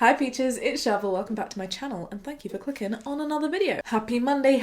Hi Peaches, it's Shaaba, welcome back to my channel and thank you for clicking on another video. Happy Monday,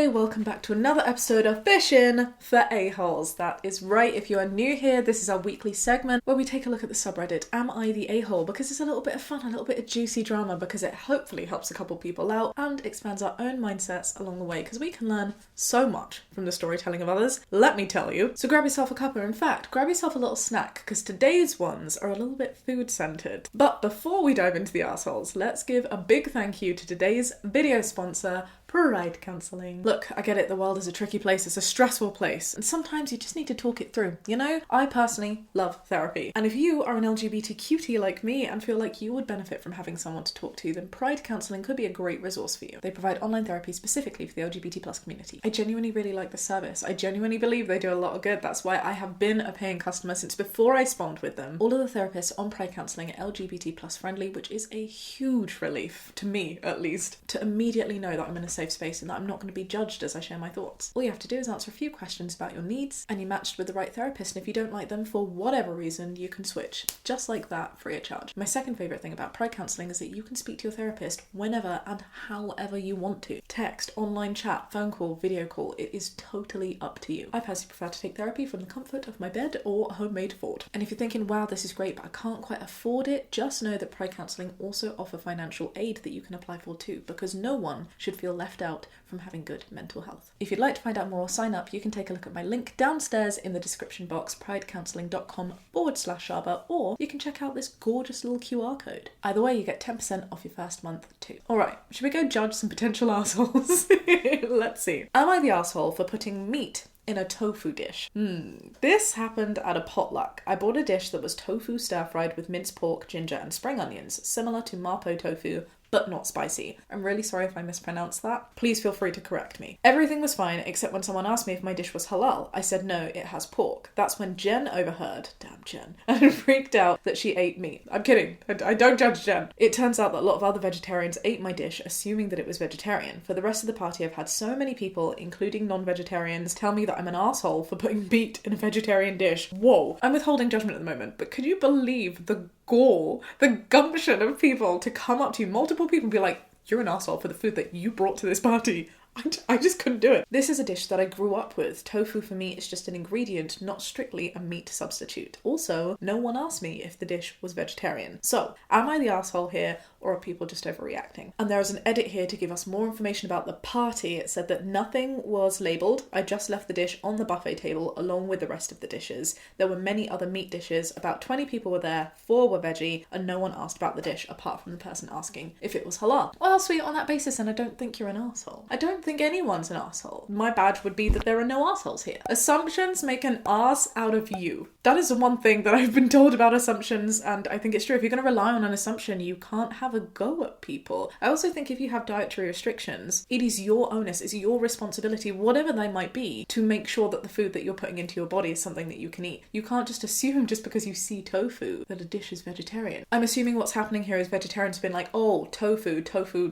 welcome back to another episode of Fishing for A-Holes. That is right, if you are new here, this is our weekly segment where we take a look at the subreddit, Am I the A-Hole? Because it's a little bit of fun, a little bit of juicy drama because it hopefully helps a couple people out and expands our own mindsets along the way because we can learn so much from the storytelling of others, let me tell you. So grab yourself a cuppa, in fact, grab yourself a little snack because today's ones are a little bit food-centered. But before we dive into the arseholes, let's give a big thank you to today's video sponsor, Pride Counselling. Look, I get it, the world is a tricky place, it's a stressful place, and sometimes you just need to talk it through, you know? I personally love therapy, and if you are an LGBT cutie like me and feel like you would benefit from having someone to talk to, then Pride Counselling could be a great resource for you. They provide online therapy specifically for the LGBT plus community. I genuinely really like the service. I genuinely believe they do a lot of good. That's why I have been a paying customer since before I spawned with them. All of the therapists on Pride Counselling are LGBT plus friendly, which is a huge relief, to me at least, to immediately know that I'm in a safe space and that I'm not going to be judged as I share my thoughts. All you have to do is answer a few questions about your needs and you're matched with the right therapist, and if you don't like them for whatever reason, you can switch. Just like that, free of charge. My second favourite thing about Pride Counselling is that you can speak to your therapist whenever and however you want to. Text, online chat, phone call, video call, it is totally up to you. I personally prefer to take therapy from the comfort of my bed or a homemade fort. And if you're thinking, wow, this is great, but I can't quite afford it, just know that Pride Counselling also offer financial aid that you can apply for too, because no one should feel left out from having good mental health. If you'd like to find out more or sign up, you can take a look at my link downstairs in the description box, pridecounselling.com/Shaaba, or you can check out this gorgeous little QR code. Either way, you get 10% off your first month too. Alright, should we go judge some potential assholes? Let's see. Am I the asshole for putting meat in a tofu dish? This happened at a potluck. I bought a dish that was tofu stir-fried with minced pork, ginger and spring onions, similar to mapo tofu, but not spicy. I'm really sorry if I mispronounced that. Please feel free to correct me. Everything was fine except when someone asked me if my dish was halal. I said no, it has pork. That's when Jen overheard, damn Jen, and freaked out that she ate meat. I'm kidding, I don't judge Jen. It turns out that a lot of other vegetarians ate my dish assuming that it was vegetarian. For the rest of the party, I've had so many people, including non-vegetarians, tell me that I'm an asshole for putting meat in a vegetarian dish. Whoa. I'm withholding judgment at the moment, but could you believe the gall, the gumption of people to come up to you, multiple people, and be like, you're an asshole for the food that you brought to this party? I just couldn't do it. This is a dish that I grew up with. Tofu for me is just an ingredient, not strictly a meat substitute. Also, no one asked me if the dish was vegetarian. So, am I the asshole here, or are people just overreacting? And there is an edit here to give us more information about the party. It said that nothing was labelled. I just left the dish on the buffet table along with the rest of the dishes. There were many other meat dishes. About 20 people were there, 4 were veggie, and no one asked about the dish apart from the person asking if it was halal. Well, sweet, on that basis, and I don't think you're an asshole. I don't think anyone's an asshole. My badge would be that there are no assholes here. Assumptions make an ass out of you. That is the one thing that I've been told about assumptions, and I think it's true. If you're going to rely on an assumption, you can't have a go at people. I also think if you have dietary restrictions, it is your onus, it's your responsibility, whatever they might be, to make sure that the food that you're putting into your body is something that you can eat. You can't just assume just because you see tofu that a dish is vegetarian. I'm assuming what's happening here is vegetarians have been like, oh, tofu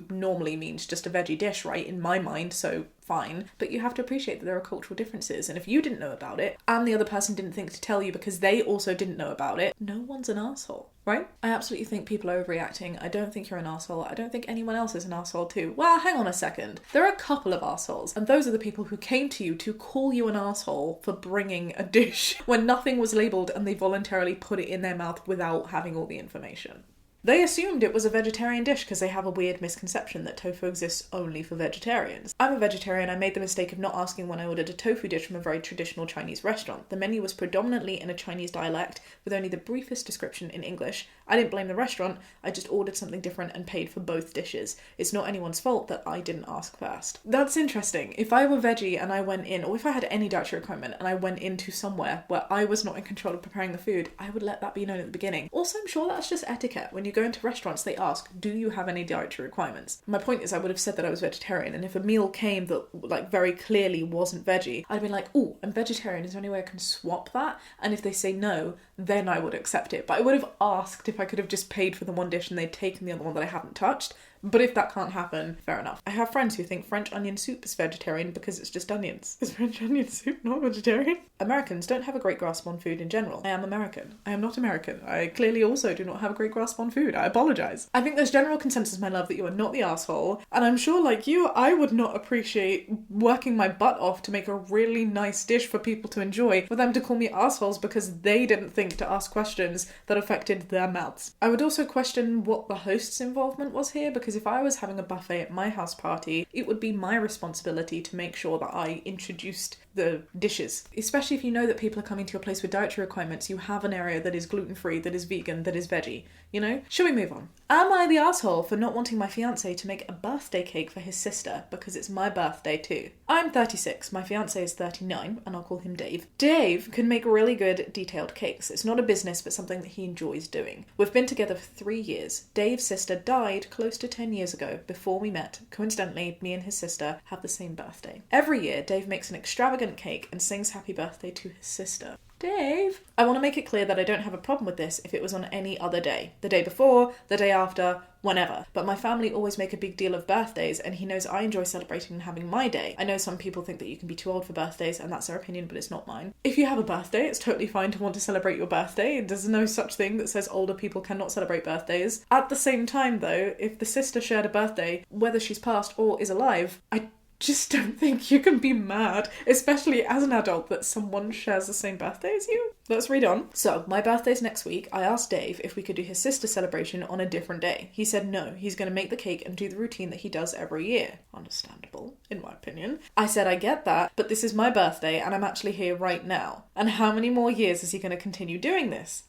normally means just a veggie dish, right? In my mind, so fine, but you have to appreciate that there are cultural differences, and if you didn't know about it and the other person didn't think to tell you because they also didn't know about it, no one's an asshole, right? I absolutely think people are overreacting. I don't think you're an asshole. I don't think anyone else is an asshole too. Well, hang on a second. There are a couple of assholes, and those are the people who came to you to call you an asshole for bringing a dish when nothing was labelled and they voluntarily put it in their mouth without having all the information. They assumed it was a vegetarian dish because they have a weird misconception that tofu exists only for vegetarians. I'm a vegetarian. I made the mistake of not asking when I ordered a tofu dish from a very traditional Chinese restaurant. The menu was predominantly in a Chinese dialect with only the briefest description in English. I didn't blame the restaurant. I just ordered something different and paid for both dishes. It's not anyone's fault that I didn't ask first. That's interesting. If I were veggie and I went in, or if I had any dietary requirement and I went into somewhere where I was not in control of preparing the food, I would let that be known at the beginning. Also, I'm sure that's just etiquette. When you go into restaurants, they ask, do you have any dietary requirements? My point is, I would have said that I was vegetarian, and if a meal came that like very clearly wasn't veggie, I'd be like, oh, I'm vegetarian, is there any way I can swap that? And if they say no, then I would accept it. But I would have asked if I could have just paid for the one dish and they'd taken the other one that I hadn't touched. But if that can't happen, fair enough. I have friends who think French onion soup is vegetarian because it's just onions. Is French onion soup not vegetarian? Americans don't have a great grasp on food in general. I am American. I am not American. I clearly also do not have a great grasp on food food. I apologise. I think there's general consensus, my love, that you are not the arsehole. And I'm sure, like you, I would not appreciate working my butt off to make a really nice dish for people to enjoy for them to call me arseholes because they didn't think to ask questions that affected their mouths. I would also question what the host's involvement was here, because if I was having a buffet at my house party, it would be my responsibility to make sure that I introduced the dishes. Especially if you know that people are coming to your place with dietary requirements, you have an area that is gluten-free, that is vegan, that is veggie, you know? Shall we move on? Am I the asshole for not wanting my fiancé to make a birthday cake for his sister because it's my birthday too? I'm 36, my fiancé is 39, and I'll call him Dave. Dave can make really good detailed cakes. It's not a business, but something that he enjoys doing. We've been together for 3 years. Dave's sister died close to 10 years ago before we met. Coincidentally, me and his sister have the same birthday. Every year, Dave makes an extravagant cake and sings happy birthday to his sister. Dave! I want to make it clear that I don't have a problem with this if it was on any other day. The day before, the day after, whenever. But my family always make a big deal of birthdays, and he knows I enjoy celebrating and having my day. I know some people think that you can be too old for birthdays, and that's their opinion, but it's not mine. If you have a birthday, it's totally fine to want to celebrate your birthday. There's no such thing that says older people cannot celebrate birthdays. At the same time, though, if the sister shared a birthday, whether she's passed or is alive, I just don't think you can be mad, especially as an adult, that someone shares the same birthday as you. Let's read on. So, my birthday's next week. I asked Dave if we could do his sister's celebration on a different day. He said no, he's going to make the cake and do the routine that he does every year. Understandable, in my opinion. I said I get that, but this is my birthday and I'm actually here right now. And how many more years is he going to continue doing this?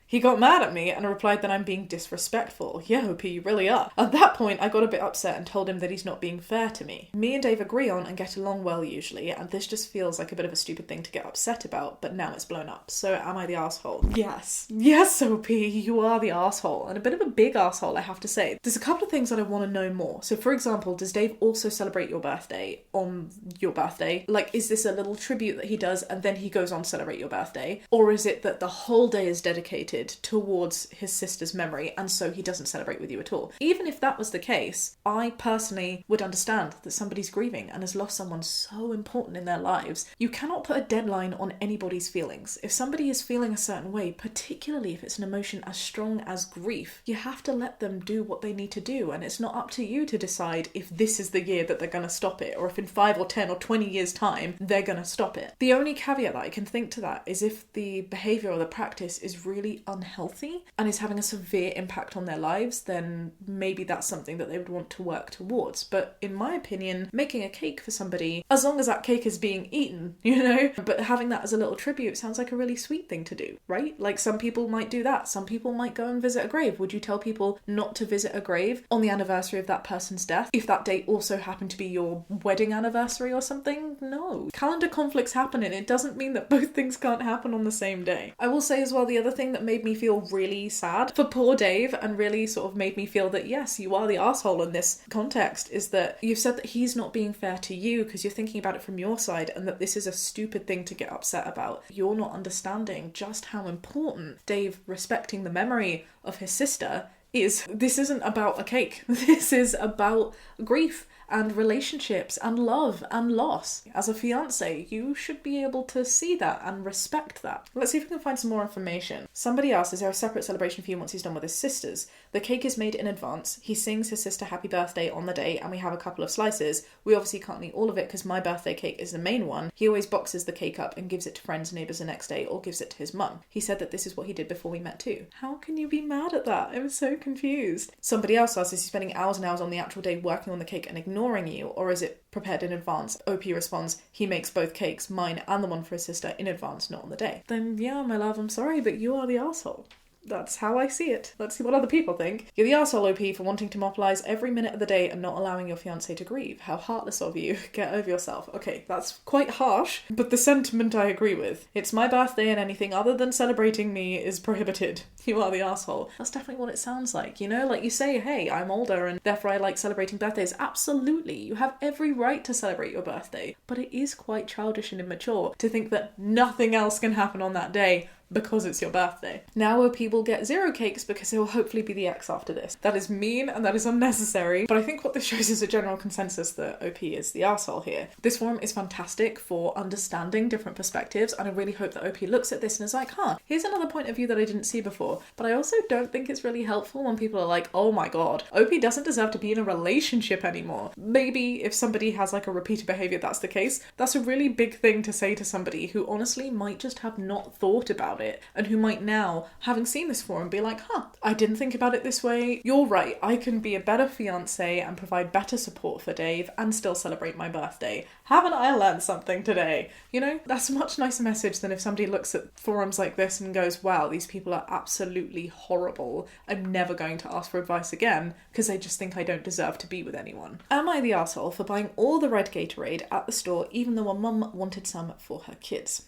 He got mad at me and replied that I'm being disrespectful. Yeah, OP, you really are. At that point, I got a bit upset and told him that he's not being fair to me. Me and Dave agree on and get along well usually, and this just feels like a bit of a stupid thing to get upset about, but now it's blown up. So am I the arsehole? Yes. Yes, OP, you are the arsehole. And a bit of a big arsehole, I have to say. There's a couple of things that I want to know more. So for example, does Dave also celebrate your birthday on your birthday? Like, is this a little tribute that he does and then he goes on to celebrate your birthday? Or is it that the whole day is dedicated towards his sister's memory and so he doesn't celebrate with you at all? Even if that was the case, I personally would understand that somebody's grieving and has lost someone so important in their lives. You cannot put a deadline on anybody's feelings. If somebody is feeling a certain way, particularly if it's an emotion as strong as grief, you have to let them do what they need to do, and it's not up to you to decide if this is the year that they're going to stop it, or if in 5 or 10 or 20 years time they're going to stop it. The only caveat that I can think to that is if the behaviour or the practice is really unhealthy and is having a severe impact on their lives, then maybe that's something that they would want to work towards. But in my opinion, making a cake for somebody, as long as that cake is being eaten, you know, but having that as a little tribute sounds like a really sweet thing to do, right? Like, some people might do that. Some people might go and visit a grave. Would you tell people not to visit a grave on the anniversary of that person's death if that date also happened to be your wedding anniversary or something? No. Calendar conflicts happen, and it doesn't mean that both things can't happen on the same day. I will say as well, the other thing that made me feel really sad for poor Dave and really sort of made me feel that yes, you are the arsehole in this context, is that you've said that he's not being fair to you because you're thinking about it from your side, and that this is a stupid thing to get upset about. You're not understanding just how important Dave respecting the memory of his sister is. This isn't about a cake. This is about grief and relationships and love and loss. As a fiancé, you should be able to see that and respect that. Let's see if we can find some more information. Somebody asked, is there a separate celebration for you once he's done with his sisters? The cake is made in advance. He sings his sister happy birthday on the day and we have a couple of slices. We obviously can't eat all of it because my birthday cake is the main one. He always boxes the cake up and gives it to friends and neighbours the next day, or gives it to his mum. He said that this is what he did before we met too. How can you be mad at that? I was so confused. Somebody else asked, is he spending hours and hours on the actual day working on the cake and ignoring you, or is it prepared in advance? OP responds, he makes both cakes, mine and the one for his sister, in advance, not on the day. Then yeah, my love, I'm sorry, but you are the arsehole. That's how I see it. Let's see what other people think. You're the arsehole, OP, for wanting to monopolise every minute of the day and not allowing your fiancé to grieve. How heartless of you. Get over yourself. Okay, that's quite harsh, but the sentiment I agree with. It's my birthday and anything other than celebrating me is prohibited. You are the arsehole. That's definitely what it sounds like, you know? Like, you say, hey, I'm older and therefore I like celebrating birthdays. Absolutely. You have every right to celebrate your birthday. But it is quite childish and immature to think that nothing else can happen on that day because it's your birthday. Now OP will get 0 cakes because it will hopefully be the X after this. That is mean and that is unnecessary, but I think what this shows is a general consensus that OP is the arsehole here. This forum is fantastic for understanding different perspectives, and I really hope that OP looks at this and is like, here's another point of view that I didn't see before. But I also don't think it's really helpful when people are like, oh my god, OP doesn't deserve to be in a relationship anymore. Maybe if somebody has like a repeated behaviour, that's the case. That's a really big thing to say to somebody who honestly might just have not thought about it, and who might now, having seen this forum, be like, I didn't think about it this way. You're right, I can be a better fiance and provide better support for Dave and still celebrate my birthday. Haven't I learned something today? You know, that's a much nicer message than if somebody looks at forums like this and goes, wow, these people are absolutely horrible. I'm never going to ask for advice again because they just think I don't deserve to be with anyone. Am I the arsehole for buying all the red Gatorade at the store even though a mum wanted some for her kids?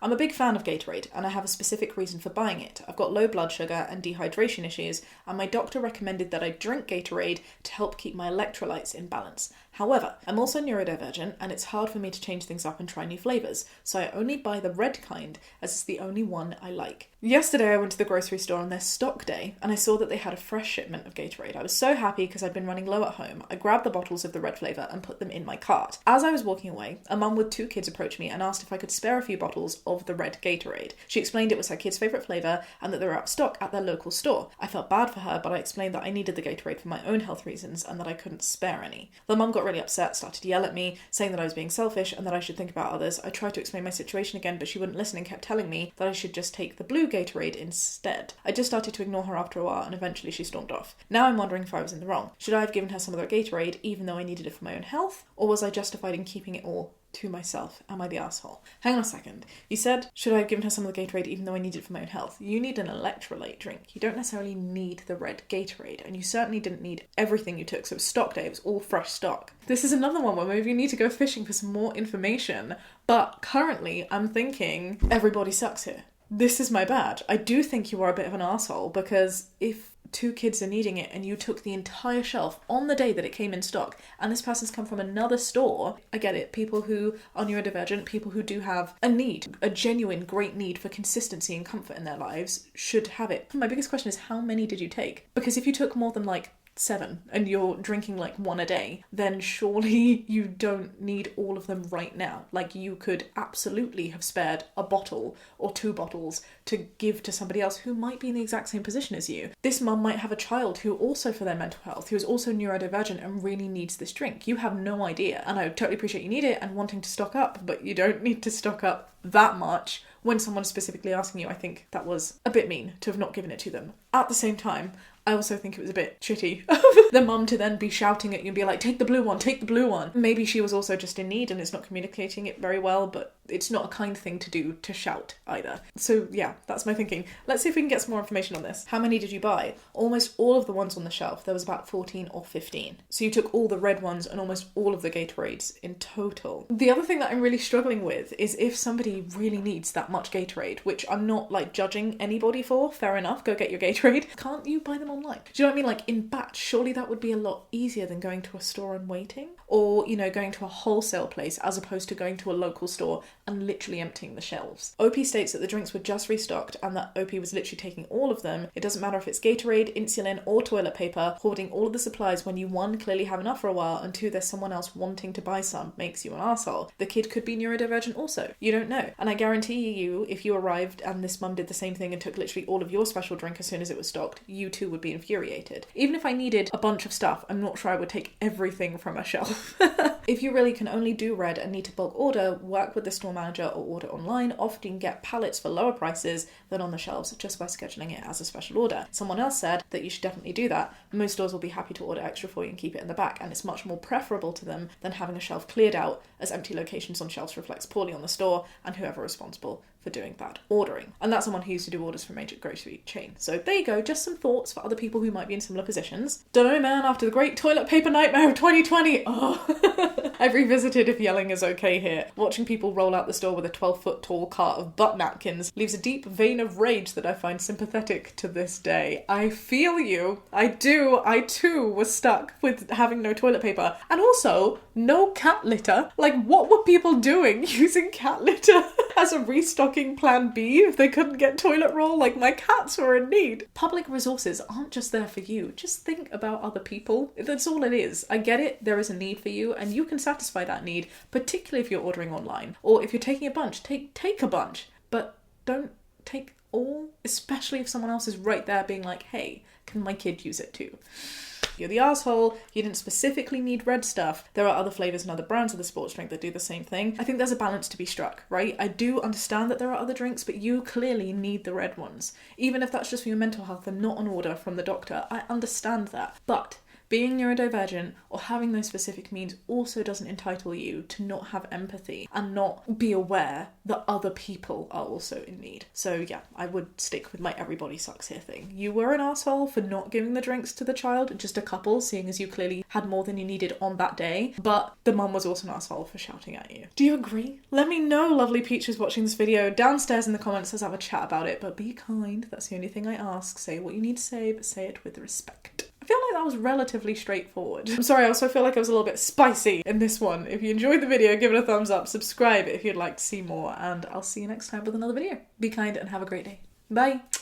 I'm a big fan of Gatorade and I have a specific reason for buying it. I've got low blood sugar and dehydration issues, and my doctor recommended that I drink Gatorade to help keep my electrolytes in balance. However, I'm also neurodivergent and it's hard for me to change things up and try new flavours, so I only buy the red kind as it's the only one I like. Yesterday I went to the grocery store on their stock day and I saw that they had a fresh shipment of Gatorade. I was so happy because I'd been running low at home. I grabbed the bottles of the red flavour and put them in my cart. As I was walking away, a mum with 2 kids approached me and asked if I could spare a few bottles of the red Gatorade. She explained it was her kids' favourite flavour and that they were out of stock at their local store. I felt bad for her, but I explained that I needed the Gatorade for my own health reasons and that I couldn't spare any. The mum got really upset, started to yell at me, saying that I was being selfish and that I should think about others. I tried to explain my situation again, but she wouldn't listen and kept telling me that I should just take the blue Gatorade instead. I just started to ignore her after a while and eventually she stormed off. Now I'm wondering if I was in the wrong. Should I have given her some of the Gatorade even though I needed it for my own health? Or was I justified in keeping it all to myself? Am I the arsehole? Hang on a second. You said, should I have given her some of the Gatorade even though I needed it for my own health? You need an electrolyte drink. You don't necessarily need the red Gatorade, and you certainly didn't need everything you took, so it was stock day, it was all fresh stock. This is another one where maybe you need to go fishing for some more information, but currently I'm thinking everybody sucks here. This is my bad. I do think you are a bit of an arsehole, because if 2 kids are needing it and you took the entire shelf on the day that it came in stock, and this person's come from another store, I get it. People who are neurodivergent, people who do have a need, a genuine great need for consistency and comfort in their lives, should have it. My biggest question is, how many did you take? Because if you took more than 7 and you're drinking 1 a day, then surely you don't need all of them right now. You could absolutely have spared a bottle or 2 bottles to give to somebody else who might be in the exact same position as you. This mum might have a child who also, for their mental health, who is also neurodivergent and really needs this drink. You have no idea, and I totally appreciate you need it and wanting to stock up, but you don't need to stock up that much when someone's specifically asking you. I think that was a bit mean to have not given it to them. At the same time, I also think it was a bit shitty of the mum to then be shouting at you and be like, take the blue one, take the blue one. Maybe she was also just in need and is not communicating it very well, but it's not a kind thing to do to shout either. So yeah, that's my thinking. Let's see if we can get some more information on this. How many did you buy? Almost all of the ones on the shelf. There was about 14 or 15. So you took all the red ones and almost all of the Gatorades in total. The other thing that I'm really struggling with is if somebody really needs that much Gatorade, which I'm not judging anybody for, fair enough, go get your Gatorade. Can't you buy them online? Do you know what I mean? In batch, surely that would be a lot easier than going to a store and waiting, or going to a wholesale place as opposed to going to a local store and literally emptying the shelves. OP states that the drinks were just restocked and that OP was literally taking all of them. It doesn't matter if it's Gatorade, insulin or toilet paper. Hoarding all of the supplies when you 1, clearly have enough for a while, and 2, there's someone else wanting to buy some, makes you an arsehole. The kid could be neurodivergent also. You don't know. And I guarantee you, if you arrived and this mum did the same thing and took literally all of your special drink as soon as it was stocked, you too would be infuriated. Even if I needed a bunch of stuff, I'm not sure I would take everything from a shelf. If you really can only do red and need to bulk order, work with the store manager or order online. Often you can get pallets for lower prices than on the shelves just by scheduling it as a special order. Someone else said that you should definitely do that. Most stores will be happy to order extra for you and keep it in the back, and it's much more preferable to them than having a shelf cleared out, as empty locations on shelves reflects poorly on the store and whoever is responsible for doing that ordering. And that's someone who used to do orders for a major grocery chain. So there you go, just some thoughts for other people who might be in similar positions. Don't know, man, after the great toilet paper nightmare of 2020, I've revisited if yelling is okay here. Watching people roll out the store with a 12-foot tall cart of butt napkins leaves a deep vein of rage that I find sympathetic to this day. I feel you. I do. I too was stuck with having no toilet paper. And also, no cat litter. Like, what were people doing using cat litter as a restocking plan B if they couldn't get toilet roll? Like, my cats were in need. Public resources aren't just there for you. Just think about other people. That's all it is. I get it, there is a need for you, and you can satisfy that need, particularly if you're ordering online. Or if you're taking a bunch, take a bunch. But don't take all, especially if someone else is right there being like, hey, can my kid use it too? You're the asshole, you didn't specifically need red stuff. There are other flavours and other brands of the sports drink that do the same thing. I think there's a balance to be struck, right? I do understand that there are other drinks, but you clearly need the red ones. Even if that's just for your mental health and not an order from the doctor, I understand that. But being neurodivergent or having those specific needs also doesn't entitle you to not have empathy and not be aware that other people are also in need. So yeah, I would stick with my everybody sucks here thing. You were an asshole for not giving the drinks to the child, just a couple, seeing as you clearly had more than you needed on that day, but the mum was also an asshole for shouting at you. Do you agree? Let me know, lovely peaches watching this video, downstairs in the comments. Let's have a chat about it, but be kind. That's the only thing I ask. Say what you need to say, but say it with respect. I feel like that was relatively straightforward. I'm sorry, I also feel like I was a little bit spicy in this one. If you enjoyed the video, give it a thumbs up, subscribe if you'd like to see more, and I'll see you next time with another video. Be kind and have a great day. Bye!